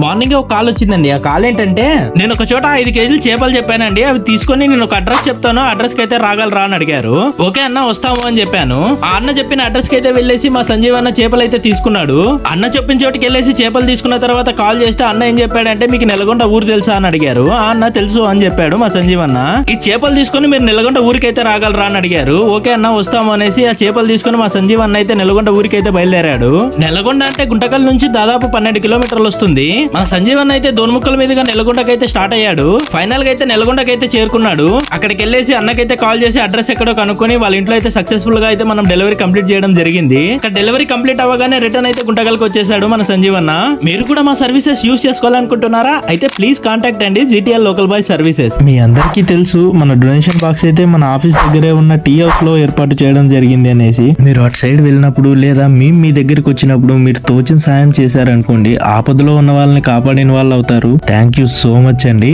Morning ఒక call వచ్చిందండి. ఆ కాల్ ఏంటంటే, నేను ఒక చోట 5 కేజీలు చేపలు చెప్పానండి, అవి తీసుకొని నేను ఒక అడ్రస్ చెప్తాను, అడ్రస్ కి అయితే రాగలరా అని అడిగారు. ఓకే అన్న వస్తాము అని చెప్పాను. ఆ అన్న చెప్పిన అడ్రస్ కి అయితే వెళ్ళేసి మా సంజీవ్ అన్న చేపలు అయితే తీసుకున్నాడు. అన్న చెప్పిన చోటుకి వెళ్ళేసి చేపలు తీసుకున్న తర్వాత కాల్ చేస్తే అన్న ఏం చెప్పాడంటే, మీకు నెలగొండ ఊరు తెలుసా అని అడిగారు. ఆ అన్న తెలుసు అని చెప్పాడు మా సంజీవ్ అన్న. ఈ చేపలు తీసుకొని మీరు నెలగొండ ఊరికి అయితే రాగలరా అని అడిగారు. ఓకే అన్న వస్తాము అనేసి ఆ చేపలు తీసుకొని మా సంజీవ్ అన్న అయితే నెలగొండ ఊరికి అయితే బయలుదేరాడు. నెలగొండ అంటే గుంటకల్ నుంచి దాదాపు 12 కిలోమీటర్లు వస్తుంది. మా సంజీవ్ అన్న అయితే దోన్ముక్కల మీదుగా నెలగొండకైతే స్టార్ట్ అయ్యాడు. ఫైనల్ గా అయితే నెలగొండకైతే చేరుకున్నాడు. అక్కడికి వెళ్ళేసి అన్నకైతే కాల్ చేసి అడ్రస్ ఎక్కడో కనుక్కొని వాళ్ళ ఇంట్లో అయితే సక్సెస్ఫుల్ గా అయితే మనం డెలివరీ కంప్లీట్ చేయడం జరిగింది. ఇక్కడ డెలివరీ కంప్లీట్ అవ్వగానే రిటర్న్ అయితే గుంటకల్కి వచ్చేసాడు మన సంజీవ్ అన్న. మీరు కూడా మా సర్వీసెస్ యూస్ చేసుకోవాలనుకుంటున్నారా? అయితే ప్లీజ్ కాంటాక్ట్ అండి జీటీఎల్ లోకల్ బాయ్ సర్వీసెస్. మీ అందరికీ తెలుసు మన డొనేషన్ బాక్స్ అయితే మన ఆఫీస్ దగ్గరే ఉన్న టీ హౌస్ లో ఏర్పాటు చేయడం జరిగింది అనేసి. మీరు అటు సైడ్ వెళ్ళినప్పుడు లేదా మేము మీ దగ్గరికి వచ్చినప్పుడు మీరు తోచిన సాయం చేశారనుకోండి, ఆపదలో ఉన్న వాళ్ళని కాపాడిన వాళ్ళు అవుతారు. థ్యాంక్ యూ సో మచ్ అండి.